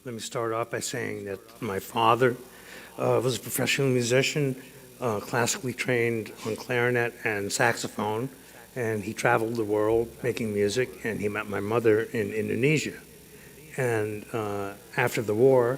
Let me start off by saying that my father was a professional musician, classically trained on clarinet and saxophone, and he traveled the world making music, and he met my mother in Indonesia. And after the war,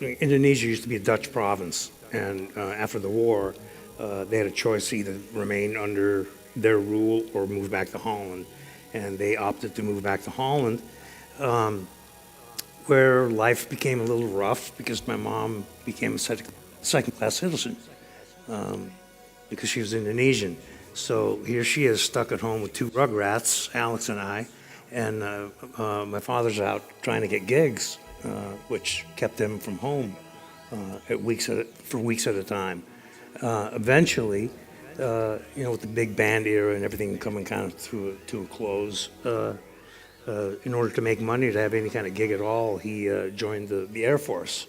Indonesia used to be a Dutch province, and after the war, they had a choice to either remain under their rule or move back to Holland. And they opted to move back to Holland, where life became a little rough because my mom became a second-class citizen because she was Indonesian. So here she is stuck at home with two rugrats, Alex and I, and my father's out trying to get gigs, which kept him from home for weeks at a time. Eventually, with the big band era and everything coming kind of to a close, in order to make money to have any kind of gig at all, he joined the Air Force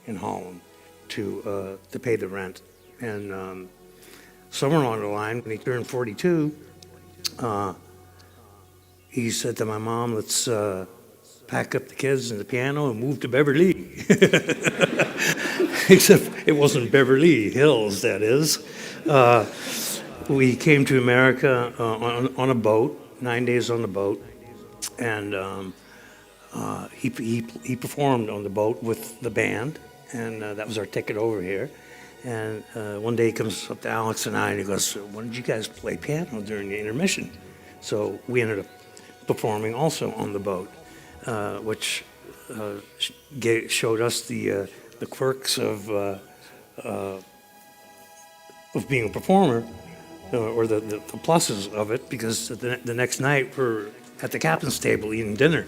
in Holland to pay the rent. And somewhere along the line, when he turned 42, he said to my mom, "Let's pack up the kids and the piano and move to Beverly." Except it wasn't Beverly Hills, that is. We came to America on a boat, 9 days on the boat, and he performed on the boat with the band, and that was our ticket over here. And one day he comes up to Alex and I, and he goes, "Why did you guys play piano during the intermission?" So we ended up performing also on the boat, which showed us the quirks of being a performer, or the pluses of it, because the next night we're at the captain's table eating dinner.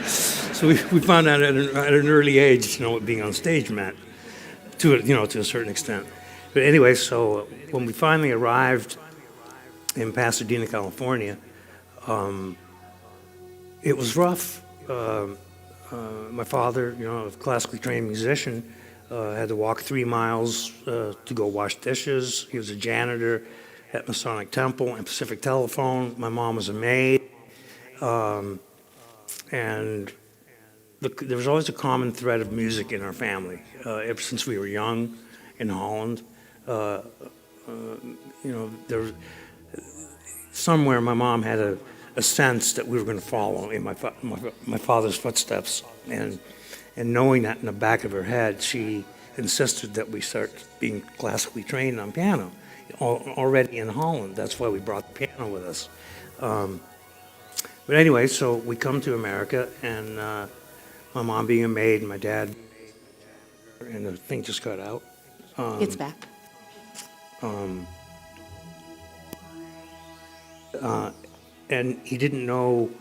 So we found out at an early age, what being on stage meant, to a certain extent. But anyway, so when we finally arrived in Pasadena, California, it was rough. My father, a classically trained musician, had to walk 3 miles to go wash dishes. He was a janitor at Masonic Temple and Pacific Telephone. My mom was a maid. And there was always a common thread of music in our family. Ever since we were young in Holland, somewhere my mom had a sense that we were going to follow in my father's footsteps. And knowing that in the back of her head, she insisted that we start being classically trained on piano already in Holland. That's why we brought the piano with us. But anyway, so we come to America, and my mom being a maid, and my dad, and the thing just got out. It's back. And he didn't know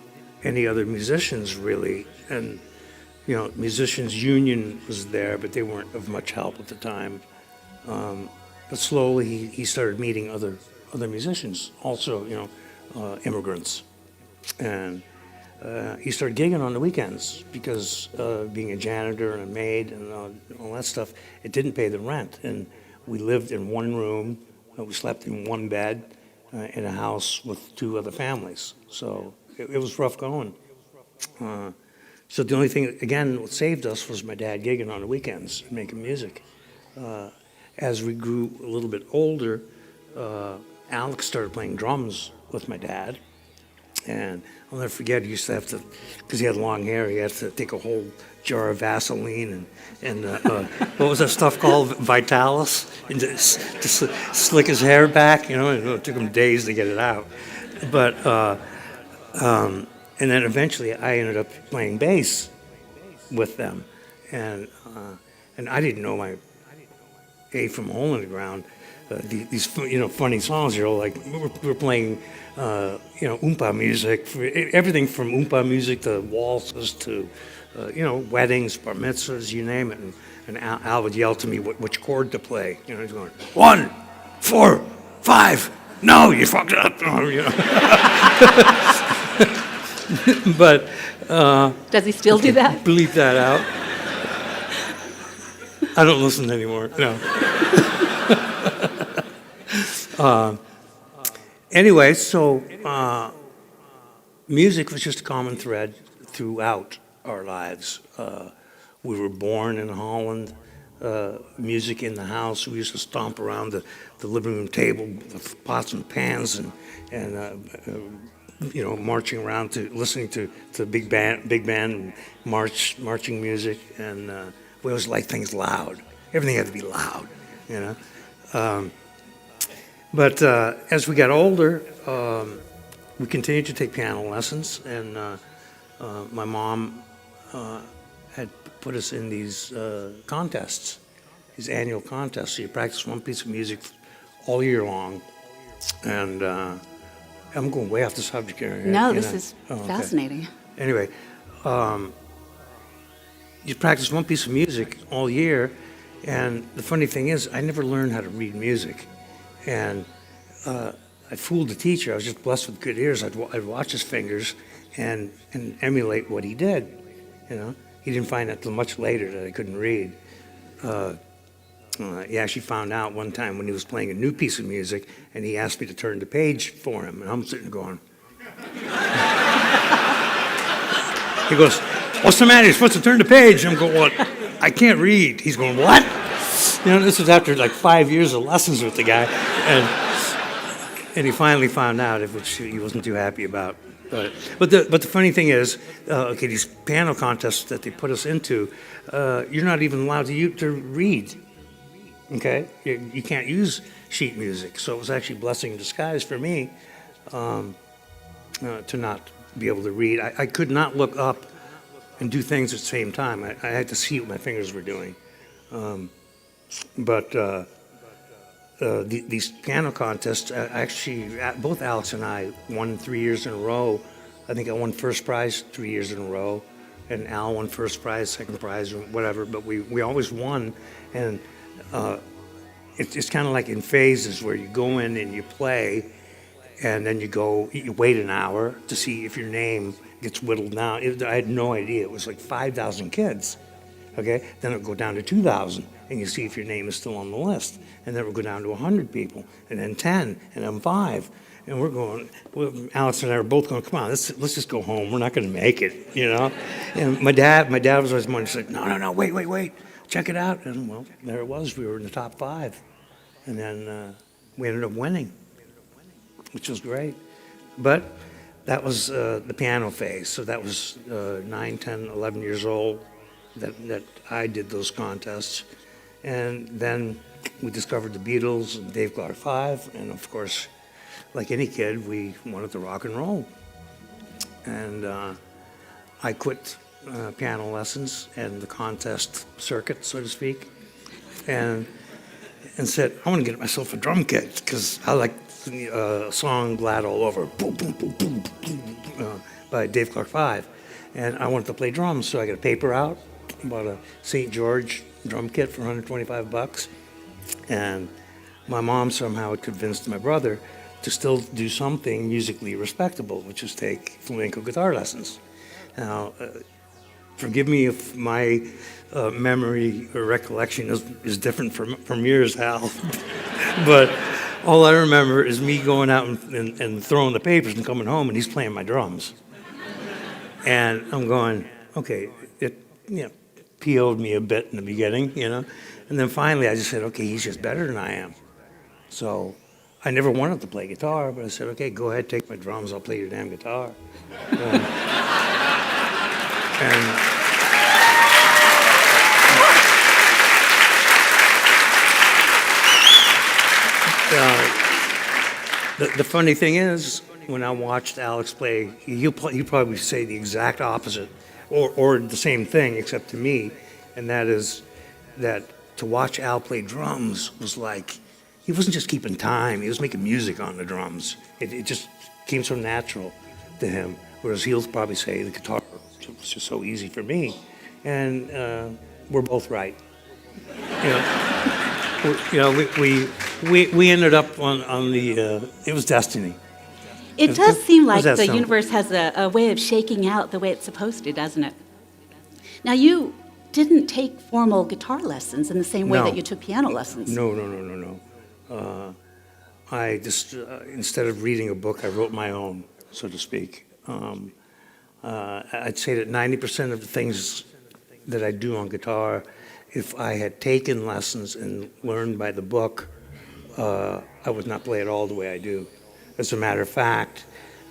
any other musicians really, and musicians union was there, but they weren't of much help at the time. But slowly he started meeting other musicians, also immigrants, and he started gigging on the weekends because being a janitor and a maid and all that stuff, it didn't pay the rent, and we lived in one room, we slept in one bed in a house with two other families, so it was rough going. So the only thing, again, what saved us was my dad gigging on the weekends and making music. As we grew a little bit older, Alex started playing drums with my dad. And I'll never forget, he used to have to, because he had long hair, he had to take a whole jar of Vaseline and what was that stuff called, Vitalis, and just slick his hair back, and it took him days to get it out. But, and then eventually I ended up playing bass with them. And I didn't know my A from Hole in the Ground. These funny songs, like we're playing oompa music, everything from oompa music to waltzes to weddings, bar mitzvahs, you name it. And Al would yell to me which chord to play. He's going 1, 4, 5. No, you fucked it up. But does he still do that? Bleep that out. I don't listen anymore. No. Anyway, so music was just a common thread throughout our lives. We were born in Holland. Music in the house. We used to stomp around the living room table with pots and pans and marching around to listening to big band marching music, and we always liked things loud. Everything had to be loud, you know. But as we got older, we continued to take piano lessons, and my mom had put us in these contests, these annual contests. So you practice one piece of music all year long, and I'm going way off the subject here. No, this is fascinating. Anyway, you practice one piece of music all year, and the funny thing is, I never learned how to read music. And I fooled the teacher. I was just blessed with good ears. I'd watch his fingers and emulate what he did. You know, he didn't find out till much later that I couldn't read. He actually found out one time when he was playing a new piece of music, and he asked me to turn the page for him. And I'm sitting there going. He goes, "What's the matter? You're supposed to turn the page." I'm going, "What? I can't read." He's going, "What?" You know, this was after like 5 years of lessons with the guy, and he finally found out, which he wasn't too happy about. But the funny thing is, these piano contests that they put us into, you're not even allowed to read. Okay, you can't use sheet music, so it was actually a blessing in disguise for me to not be able to read. I could not look up and do things at the same time. I had to see what my fingers were doing. But these piano contests, actually, both Alex and I won 3 years in a row. I think I won first prize 3 years in a row, and Al won first prize, second prize, or whatever. But we always won, and it's kind of like in phases where you go in and you play, and then you wait an hour to see if your name gets whittled down. I had no idea. It was like 5,000 kids. Okay, then it would go down to 2,000, and you see if your name is still on the list. And then it would go down to 100 people, and then 10, and then 5. And we're going, Alex and I are both going, "Come on, let's just go home. We're not going to make it, you know." And my dad was always one who said, "No, wait, check it out." And well, there it was. We were in the top 5, and then we ended up winning, which was great. But that was the piano phase. So that was 9, 10, 11 years old that I did those contests. And then we discovered the Beatles and Dave Clark 5, and of course, like any kid, we wanted to rock and roll. And I quit piano lessons and the contest circuit, so to speak, and said, "I want to get myself a drum kit because I like the song "Glad All Over," boom, boom, boom, boom, boom, by Dave Clark 5, and I wanted to play drums, so I got a paper out, bought a St. George drum kit for $125, and my mom somehow had convinced my brother to still do something musically respectable, which is take flamenco guitar lessons. Now, forgive me if my memory or recollection is different from yours, Hal, but all I remember is me going out and throwing the papers and coming home, and he's playing my drums. And I'm going, okay, it PO'd me a bit in the beginning, and then finally I just said, okay, he's just better than I am. So I never wanted to play guitar, but I said, okay, go ahead, take my drums, I'll play your damn guitar. The funny thing is, when I watched Alex play, he'll probably say the exact opposite, or the same thing, except to me, and that is that to watch Al play drums was like, he wasn't just keeping time, he was making music on the drums. It just came so natural to him, whereas he'll probably say the guitar was just so easy for me, and we're both right. We ended up on the, it was destiny. It does seem like the simple. universe has a way of shaking out the way it's supposed to, doesn't it? Now, you didn't take formal guitar lessons in the same way No. that you took piano lessons. No. I just, instead of reading a book, I wrote my own, so to speak. I'd say that 90% of the things that I do on guitar, if I had taken lessons and learned by the book, I would not play it all the way I do. As a matter of fact,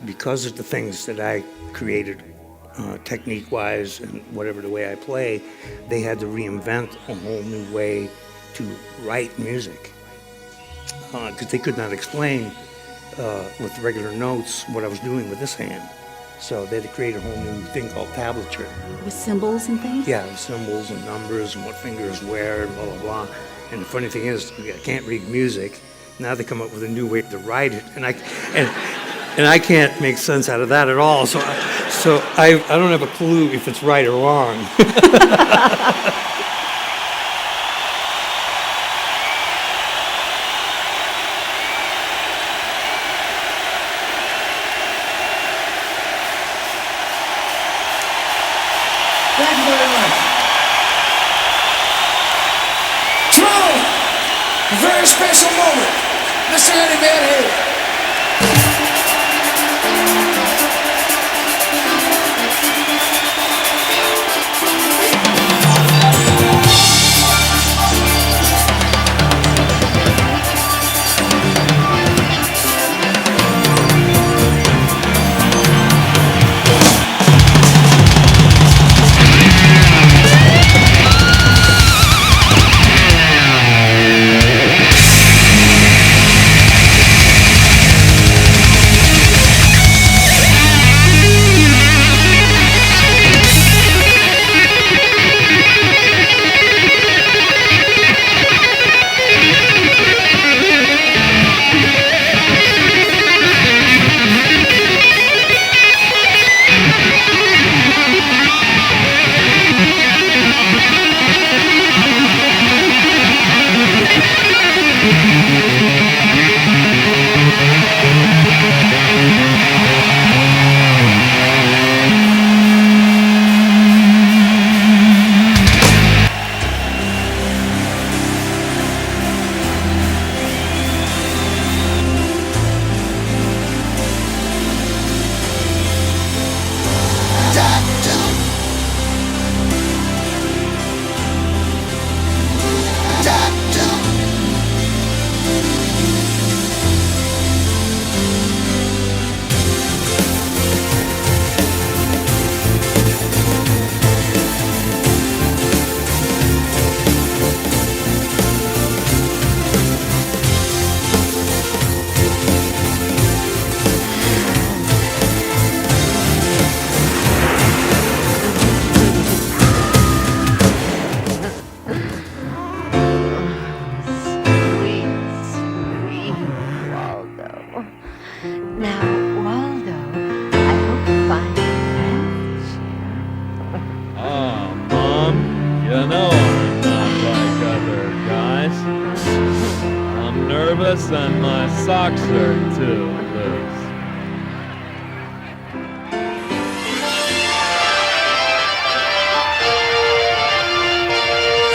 because of the things that I created technique-wise and whatever the way I play, they had to reinvent a whole new way to write music. Because they could not explain with regular notes what I was doing with this hand. So they had to create a whole new thing called tablature. With symbols and things? Yeah, with symbols and numbers and what fingers where and blah, blah, blah. And the funny thing is, I can't read music. Now they come up with a new way to write it. And I can't make sense out of that at all. So I don't have a clue if it's right or wrong. Thank you very much. Tomorrow, a very special moment. Mr. Eddie Van Halen. Now, Waldo, I hope you find it here. Oh, Mom, you know I'm not like other guys. I'm nervous and my socks are too loose.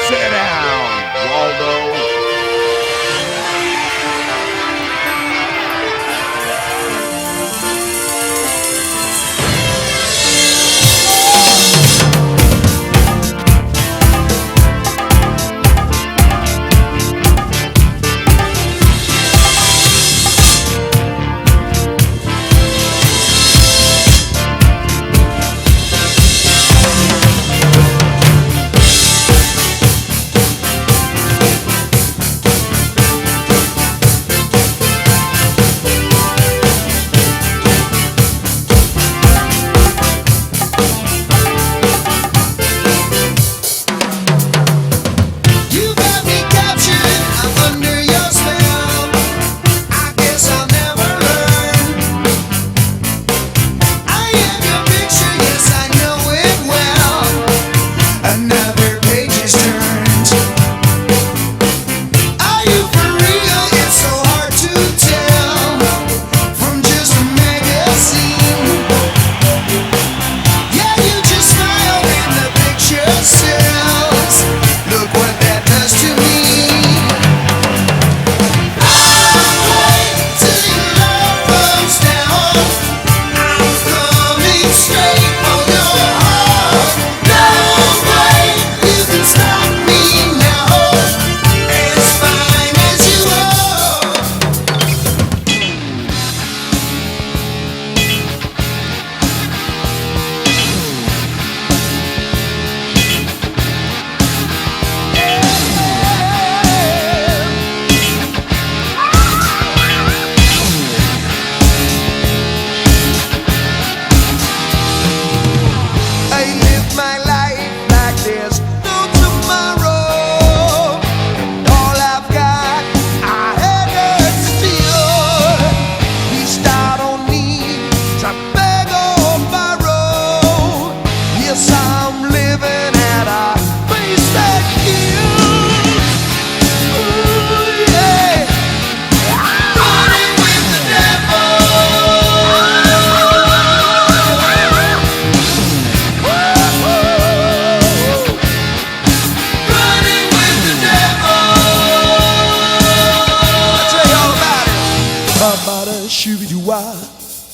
Sit down, Waldo.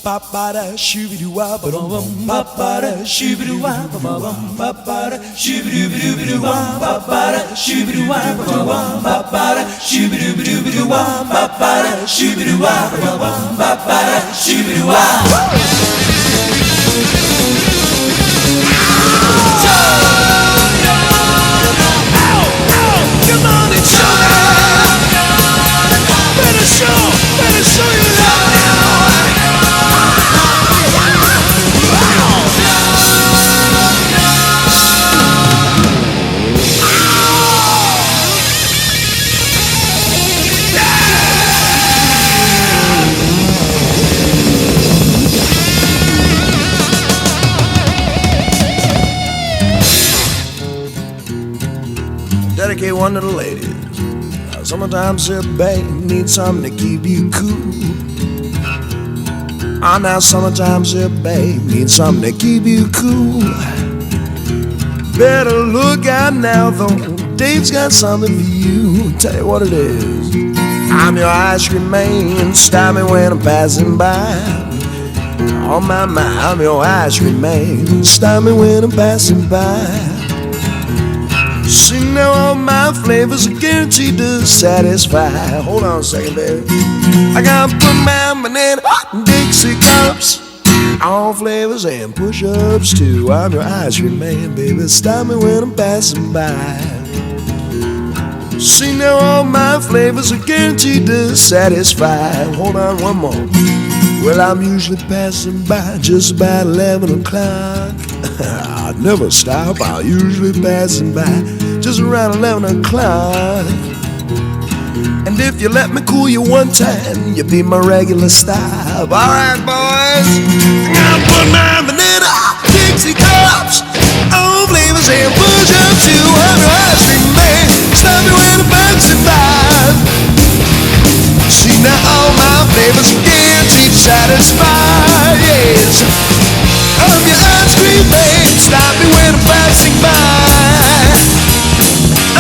Ba-ba-da, shoo-be-doo-wah, ba-dum, ba-ba-da, shoo-be-doo-wah, ba-bum, ba-ba-da, shoo-be-doo-be-doo-be-doo-wah, ba-ba-da, shoo-be-doo-wah, ba-bum, ba-ba-da, shoo-be-doo-be-doo-be-doo-wah, ba-ba-da, shoo-be-doo-wah, ba-bum, ba-ba-da, shoo-be-doo-wah. Come on and show me. Better show your love now. Dedicate one to the ladies. Sometimes your babe needs something to keep you cool. Now sometimes your babe needs something to keep you cool. Better look out now though, Dave's got something for you. Tell you what it is. I'm your ice cream man, stop me when I'm passing by. On my mind, I'm your ice cream man, stop me when I'm passing by. See now all my flavors are guaranteed to satisfy. Hold on a second, baby. I gotta put my banana Dixie cups, all flavors and push-ups too. I'm your ice cream man, baby. Stop me when I'm passing by. See now all my flavors are guaranteed to satisfy. Hold on one more. Well, I'm usually passing by just about 11 o'clock. I never stop, I'm usually passing by just around 11 o'clock. And if you let me cool you one time, you'll be my regular stop. Alright, boys, I'm gonna put my vanilla Dixie cups, all flavors and push-ups too. I'm your ice cream man, stop me when I'm passing by. See now all my flavors are guaranteed to satisfy. Yes, I'm your ice cream man, stop me when I'm passing by.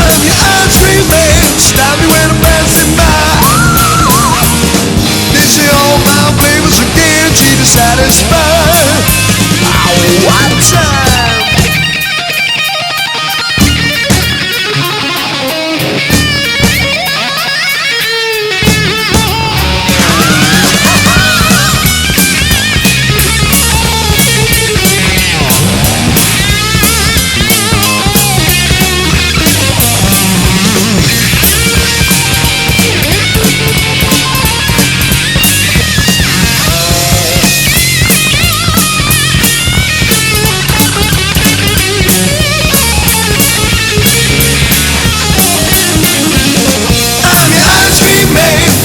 I'm your ice cream man, stop me when I'm passing by. They say all my flavors are guaranteed to satisfy. One time.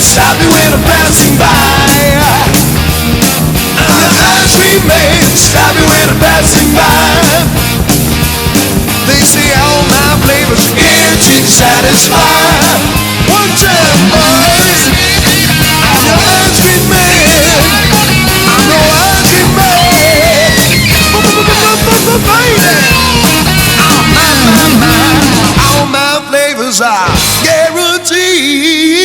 Stop me when I'm passing by. I'm the ice cream man. Stop me when I'm passing by. They say all my flavors are guaranteed to satisfy. One time, boys. I'm your ice cream man. I'm your ice cream man. All my flavors are guaranteed